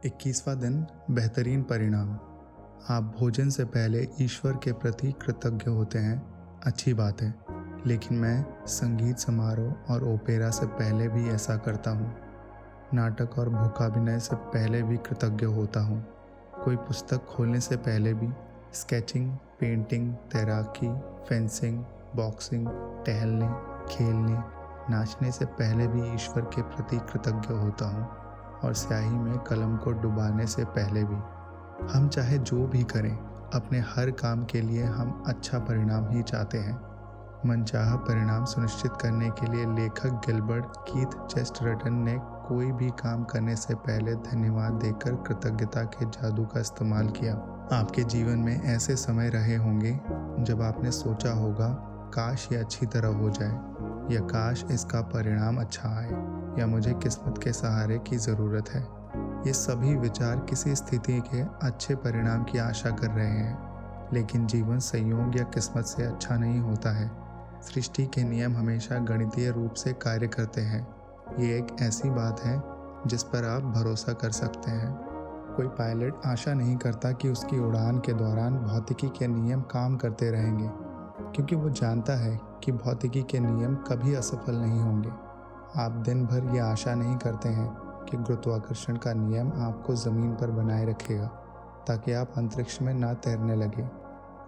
21वां दिन बेहतरीन परिणाम। आप भोजन से पहले ईश्वर के प्रति कृतज्ञ होते हैं, अच्छी बात है, लेकिन मैं संगीत समारोह और ओपेरा से पहले भी ऐसा करता हूँ। नाटक और मूकाभिनय से पहले भी कृतज्ञ होता हूँ। कोई पुस्तक खोलने से पहले भी, स्केचिंग, पेंटिंग, तैराकी, फेंसिंग, बॉक्सिंग, टहलने, खेलने, नाचने से पहले भी ईश्वर के प्रति कृतज्ञ होता हूँ। और स्याही में कलम को डुबाने से पहले भी। हम चाहे जो भी करें, अपने हर काम के लिए हम अच्छा परिणाम ही चाहते हैं। मनचाहा परिणाम सुनिश्चित करने के लिए लेखक गिलबर्ट कीथ चेस्टरटन ने कोई भी काम करने से पहले धन्यवाद देकर कृतज्ञता के जादू का इस्तेमाल किया। आपके जीवन में ऐसे समय रहे होंगे जब आपने सोचा होगा, काश ये अच्छी तरह हो जाए, या काश इसका परिणाम अच्छा आए, या मुझे किस्मत के सहारे की ज़रूरत है। ये सभी विचार किसी स्थिति के अच्छे परिणाम की आशा कर रहे हैं, लेकिन जीवन संयोग या किस्मत से अच्छा नहीं होता है। सृष्टि के नियम हमेशा गणितीय रूप से कार्य करते हैं। ये एक ऐसी बात है जिस पर आप भरोसा कर सकते हैं। कोई पायलट आशा नहीं करता कि उसकी उड़ान के दौरान भौतिकी के नियम काम करते रहेंगे, क्योंकि वो जानता है कि भौतिकी के नियम कभी असफल नहीं होंगे। आप दिन भर ये आशा नहीं करते हैं कि गुरुत्वाकर्षण का नियम आपको ज़मीन पर बनाए रखेगा ताकि आप अंतरिक्ष में ना तैरने लगे।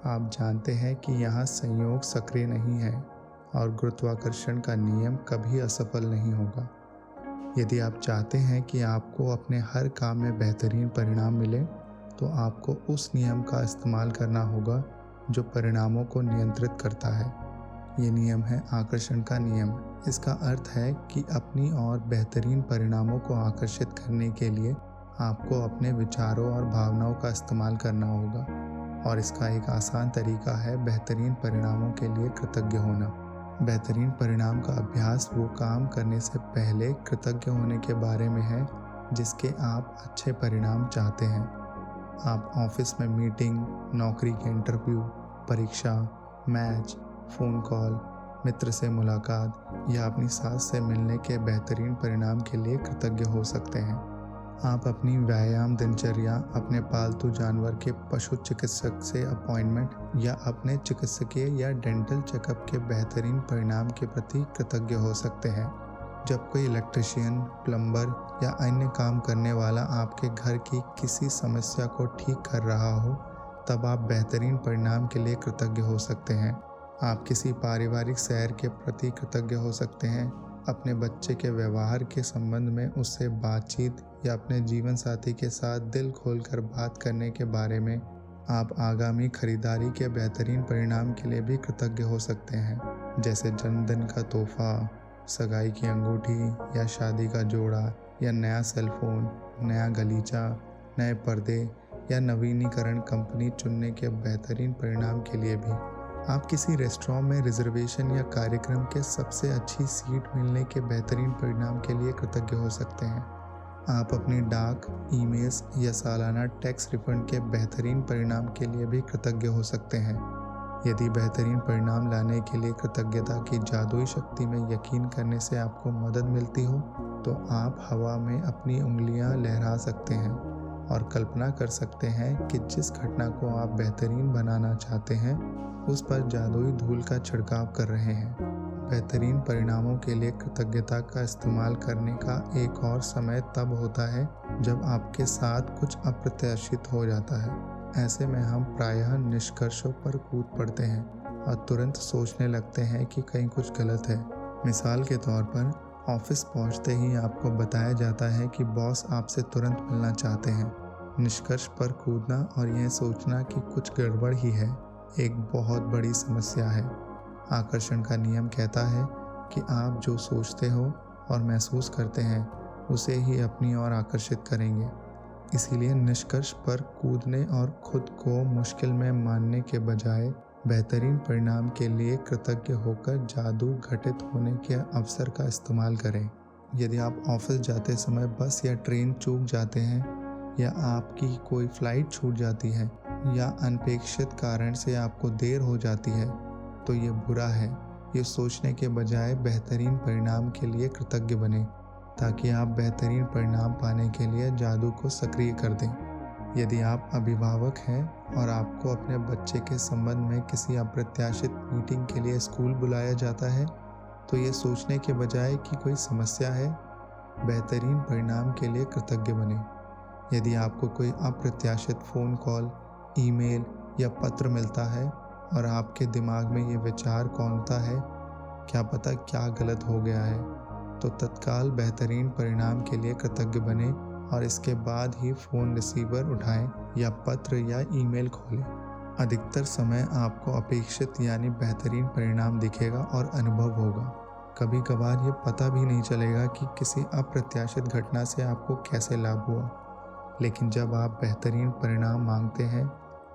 आप जानते हैं कि यहाँ संयोग सक्रिय नहीं है और गुरुत्वाकर्षण का नियम कभी असफल नहीं होगा। यदि आप चाहते हैं कि आपको अपने हर काम में बेहतरीन परिणाम मिले, तो आपको उस नियम का इस्तेमाल करना होगा जो परिणामों को नियंत्रित करता है। ये नियम है आकर्षण का नियम। इसका अर्थ है कि अपनी और बेहतरीन परिणामों को आकर्षित करने के लिए आपको अपने विचारों और भावनाओं का इस्तेमाल करना होगा, और इसका एक आसान तरीका है बेहतरीन परिणामों के लिए कृतज्ञ होना। बेहतरीन परिणाम का अभ्यास वो काम करने से पहले कृतज्ञ होने के बारे में है जिसके आप अच्छे परिणाम चाहते हैं। आप ऑफिस में मीटिंग, नौकरी के इंटरव्यू, परीक्षा, मैच, फ़ोन कॉल, मित्र से मुलाकात या अपनी सास से मिलने के बेहतरीन परिणाम के लिए कृतज्ञ हो सकते हैं। आप अपनी व्यायाम दिनचर्या, अपने पालतू जानवर के पशु चिकित्सक से अपॉइंटमेंट या अपने चिकित्सकीय या डेंटल चेकअप के बेहतरीन परिणाम के प्रति कृतज्ञ हो सकते हैं। जब कोई इलेक्ट्रिशियन, प्लम्बर या अन्य काम करने वाला आपके घर की किसी समस्या को ठीक कर रहा हो, तब आप बेहतरीन परिणाम के लिए कृतज्ञ हो सकते हैं। आप किसी पारिवारिक सैर के प्रति कृतज्ञ हो सकते हैं, अपने बच्चे के व्यवहार के संबंध में उससे बातचीत या अपने जीवन साथी के साथ दिल खोलकर बात करने के बारे में। आप आगामी खरीदारी के बेहतरीन परिणाम के लिए भी कृतज्ञ हो सकते हैं, जैसे जन्मदिन का तोहफा, सगाई की अंगूठी या शादी का जोड़ा या नया सेल फोन, नया गलीचा, नए पर्दे या नवीनीकरण कंपनी चुनने के बेहतरीन परिणाम के लिए भी। आप किसी रेस्टोरेंट में रिजर्वेशन या कार्यक्रम के सबसे अच्छी सीट मिलने के बेहतरीन परिणाम के लिए कृतज्ञ हो सकते हैं। आप अपनी डाक, ईमेल्स या सालाना टैक्स रिफंड के बेहतरीन परिणाम के लिए भी कृतज्ञ हो सकते हैं। यदि बेहतरीन परिणाम लाने के लिए कृतज्ञता की जादुई शक्ति में यकीन करने से आपको मदद मिलती हो, तो आप हवा में अपनी उंगलियां लहरा सकते हैं और कल्पना कर सकते हैं कि जिस घटना को आप बेहतरीन बनाना चाहते हैं, उस पर जादुई धूल का छिड़काव कर रहे हैं। बेहतरीन परिणामों के लिए कृतज्ञता का इस्तेमाल करने का एक और समय तब होता है जब आपके साथ कुछ अप्रत्याशित हो जाता है। ऐसे में हम प्रायः निष्कर्षों पर कूद पड़ते हैं और तुरंत सोचने लगते हैं कि कहीं कुछ गलत है। मिसाल के तौर पर, ऑफिस पहुंचते ही आपको बताया जाता है कि बॉस आपसे तुरंत मिलना चाहते हैं। निष्कर्ष पर कूदना और यह सोचना कि कुछ गड़बड़ ही है, एक बहुत बड़ी समस्या है। आकर्षण का नियम कहता है कि आप जो सोचते हो और महसूस करते हैं, उसे ही अपनी ओर आकर्षित करेंगे। इसीलिए निष्कर्ष पर कूदने और खुद को मुश्किल में मानने के बजाय बेहतरीन परिणाम के लिए कृतज्ञ होकर जादू घटित होने के अवसर का इस्तेमाल करें। यदि आप ऑफिस जाते समय बस या ट्रेन चूक जाते हैं, या आपकी कोई फ्लाइट छूट जाती है, या अनपेक्षित कारण से आपको देर हो जाती है, तो ये बुरा है। ये सोचने के बजाय बेहतरीन परिणाम के लिए कृतज्ञ बने। ताकि आप बेहतरीन परिणाम पाने के लिए जादू को सक्रिय कर दें। यदि आप अभिभावक हैं और आपको अपने बच्चे के संबंध में किसी अप्रत्याशित मीटिंग के लिए स्कूल बुलाया जाता है, तो ये सोचने के बजाय कि कोई समस्या है, बेहतरीन परिणाम के लिए कृतज्ञ बने। यदि आपको कोई अप्रत्याशित फ़ोन कॉल, ईमेल या पत्र मिलता है और आपके दिमाग में ये विचार कौंधता है, क्या पता क्या गलत हो गया है, तो तत्काल बेहतरीन परिणाम के लिए कृतज्ञ बने और इसके बाद ही फ़ोन रिसीवर उठाएं या पत्र या ईमेल खोलें। अधिकतर समय आपको अपेक्षित यानी बेहतरीन परिणाम दिखेगा और अनुभव होगा। कभी कभार ये पता भी नहीं चलेगा कि किसी अप्रत्याशित घटना से आपको कैसे लाभ हुआ। लेकिन जब आप बेहतरीन परिणाम मांगते हैं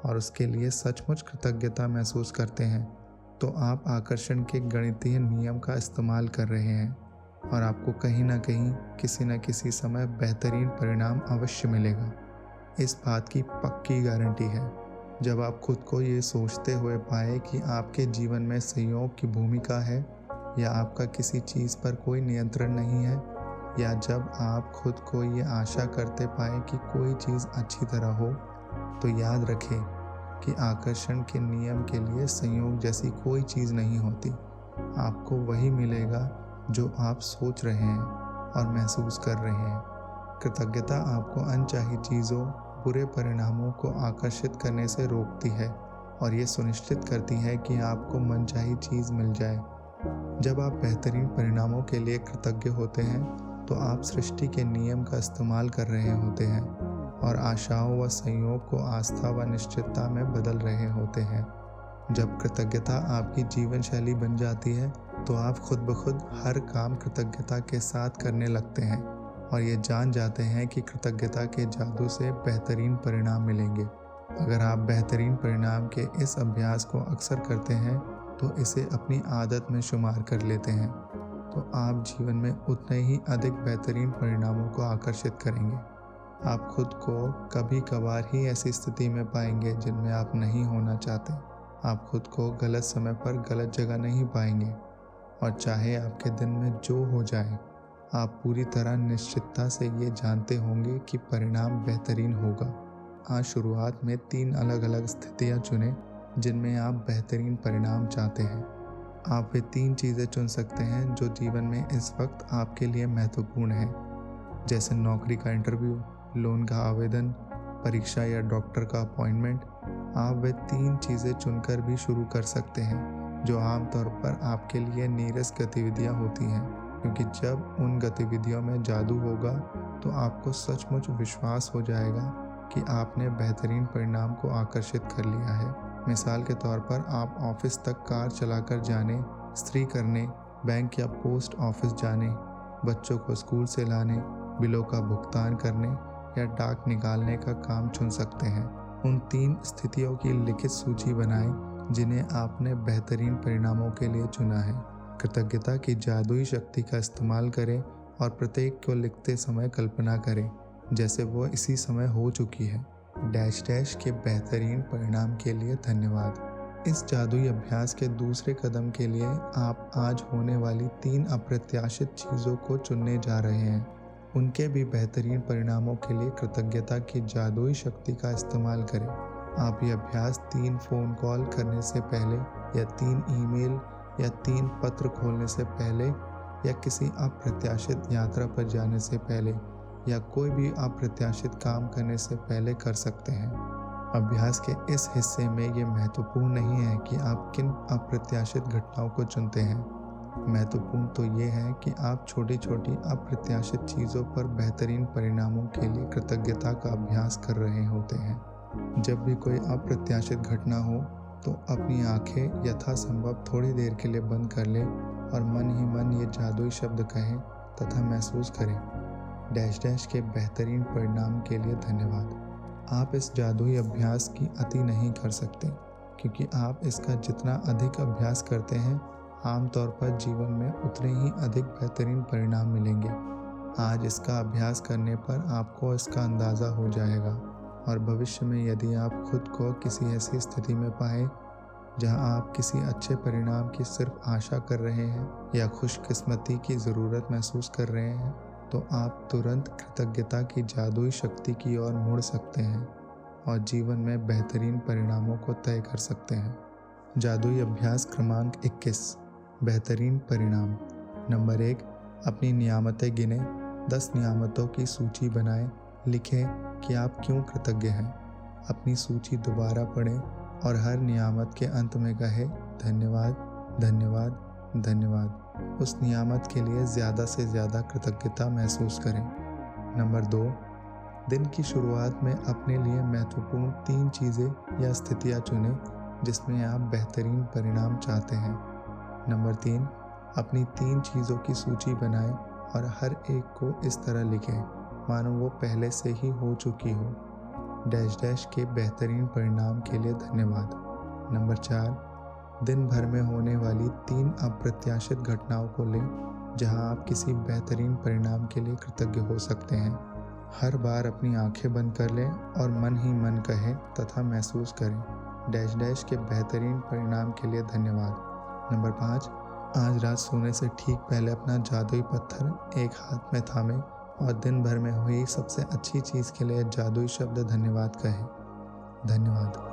और उसके लिए सचमुच कृतज्ञता महसूस करते हैं, तो आप आकर्षण के गणितीय नियम का इस्तेमाल कर रहे हैं और आपको कहीं ना कहीं किसी न किसी समय बेहतरीन परिणाम अवश्य मिलेगा। इस बात की पक्की गारंटी है। जब आप खुद को ये सोचते हुए पाए कि आपके जीवन में संयोग की भूमिका है या आपका किसी चीज़ पर कोई नियंत्रण नहीं है, या जब आप खुद को ये आशा करते पाए कि कोई चीज़ अच्छी तरह हो, तो याद रखें कि आकर्षण के नियम के लिए संयोग जैसी कोई चीज़ नहीं होती। आपको वही मिलेगा जो आप सोच रहे हैं और महसूस कर रहे हैं। कृतज्ञता आपको अनचाही चीज़ों, बुरे परिणामों को आकर्षित करने से रोकती है और ये सुनिश्चित करती है कि आपको मनचाही चीज़ मिल जाए। जब आप बेहतरीन परिणामों के लिए कृतज्ञ होते हैं, तो आप सृष्टि के नियम का इस्तेमाल कर रहे होते हैं और आशाओं व संयोग को आस्था व निश्चितता में बदल रहे होते हैं। जब कृतज्ञता आपकी जीवन शैली बन जाती है, तो आप खुद ब खुद हर काम कृतज्ञता के साथ करने लगते हैं और ये जान जाते हैं कि कृतज्ञता के जादू से बेहतरीन परिणाम मिलेंगे। अगर आप बेहतरीन परिणाम के इस अभ्यास को अक्सर करते हैं, तो इसे अपनी आदत में शुमार कर लेते हैं, तो आप जीवन में उतने ही अधिक बेहतरीन परिणामों को आकर्षित करेंगे। आप खुद को कभी कभार ही ऐसी स्थिति में पाएंगे जिनमें आप नहीं होना चाहते। आप खुद को गलत समय पर गलत जगह नहीं पाएंगे और चाहे आपके दिन में जो हो जाए, आप पूरी तरह निश्चितता से ये जानते होंगे कि परिणाम बेहतरीन होगा। आज शुरुआत में 3 अलग अलग स्थितियाँ चुनें जिनमें आप बेहतरीन परिणाम चाहते हैं। आप वे 3 चीज़ें चुन सकते हैं जो जीवन में इस वक्त आपके लिए महत्वपूर्ण है, जैसे नौकरी का इंटरव्यू, लोन का आवेदन, परीक्षा या डॉक्टर का अपॉइंटमेंट। आप वे 3 चीज़ें चुनकर भी शुरू कर सकते हैं जो आमतौर पर आपके लिए नीरस गतिविधियां होती हैं, क्योंकि जब उन गतिविधियों में जादू होगा तो आपको सचमुच विश्वास हो जाएगा कि आपने बेहतरीन परिणाम को आकर्षित कर लिया है। मिसाल के तौर पर आप ऑफिस तक कार चलाकर जाने, इस्त्री करने, बैंक या पोस्ट ऑफिस जाने, बच्चों को स्कूल से लाने, बिलों का भुगतान करने या डाक निकालने का काम चुन सकते हैं। उन 3 स्थितियों की लिखित सूची बनाएं जिन्हें आपने बेहतरीन परिणामों के लिए चुना है। कृतज्ञता की जादुई शक्ति का इस्तेमाल करें और प्रत्येक को लिखते समय कल्पना करें जैसे वो इसी समय हो चुकी है। डैश डैश के बेहतरीन परिणाम के लिए धन्यवाद। इस जादुई अभ्यास के दूसरे कदम के लिए आप आज होने वाली 3 अप्रत्याशित चीज़ों को चुनने जा रहे हैं। उनके भी बेहतरीन परिणामों के लिए कृतज्ञता की जादुई शक्ति का इस्तेमाल करें। आप ये अभ्यास 3 फ़ोन कॉल करने से पहले या 3 ईमेल या 3 पत्र खोलने से पहले या किसी अप्रत्याशित यात्रा पर जाने से पहले या कोई भी अप्रत्याशित काम करने से पहले कर सकते हैं। अभ्यास के इस हिस्से में ये महत्वपूर्ण नहीं है कि आप किन अप्रत्याशित घटनाओं को चुनते हैं। महत्वपूर्ण तो ये है कि आप छोटी छोटी अप्रत्याशित चीज़ों पर बेहतरीन परिणामों के लिए कृतज्ञता का अभ्यास कर रहे होते हैं। जब भी कोई अप्रत्याशित घटना हो तो अपनी आंखें यथासंभव थोड़ी देर के लिए बंद कर लें और मन ही मन ये जादुई शब्द कहें तथा महसूस करें, डैश डैश के बेहतरीन परिणाम के लिए धन्यवाद। आप इस जादुई अभ्यास की अति नहीं कर सकते, क्योंकि आप इसका जितना अधिक अभ्यास करते हैं, आमतौर पर जीवन में उतने ही अधिक बेहतरीन परिणाम मिलेंगे। आज इसका अभ्यास करने पर आपको इसका अंदाज़ा हो जाएगा और भविष्य में यदि आप खुद को किसी ऐसी स्थिति में पाएं जहां आप किसी अच्छे परिणाम की सिर्फ आशा कर रहे हैं या खुशकिस्मती की ज़रूरत महसूस कर रहे हैं, तो आप तुरंत कृतज्ञता की जादुई शक्ति की ओर मुड़ सकते हैं और जीवन में बेहतरीन परिणामों को तय कर सकते हैं। जादुई अभ्यास क्रमांक 21। बेहतरीन परिणाम। नंबर 1, अपनी नियामतें गिने। 10 नियामतों की सूची बनाएं। लिखें कि आप क्यों कृतज्ञ हैं। अपनी सूची दोबारा पढ़ें और हर नियामत के अंत में कहें धन्यवाद, धन्यवाद, धन्यवाद। उस नियामत के लिए ज़्यादा से ज़्यादा कृतज्ञता महसूस करें। नंबर 2, दिन की शुरुआत में अपने लिए महत्वपूर्ण 3 चीज़ें या स्थितियाँ चुनें जिसमें आप बेहतरीन परिणाम चाहते हैं। नंबर 3, अपनी 3 चीज़ों की सूची बनाएं और हर एक को इस तरह लिखें मानो वो पहले से ही हो चुकी हो। डैश डैश के बेहतरीन परिणाम के लिए धन्यवाद। नंबर 4, दिन भर में होने वाली 3 अप्रत्याशित घटनाओं को लें जहां आप किसी बेहतरीन परिणाम के लिए कृतज्ञ हो सकते हैं। हर बार अपनी आंखें बंद कर लें और मन ही मन कहें तथा महसूस करें डैश डैश के बेहतरीन परिणाम के लिए धन्यवाद। नंबर 5, आज रात सोने से ठीक पहले अपना जादुई पत्थर एक हाथ में थामें और दिन भर में हुई सबसे अच्छी चीज़ के लिए जादुई शब्द धन्यवाद कहें। धन्यवाद।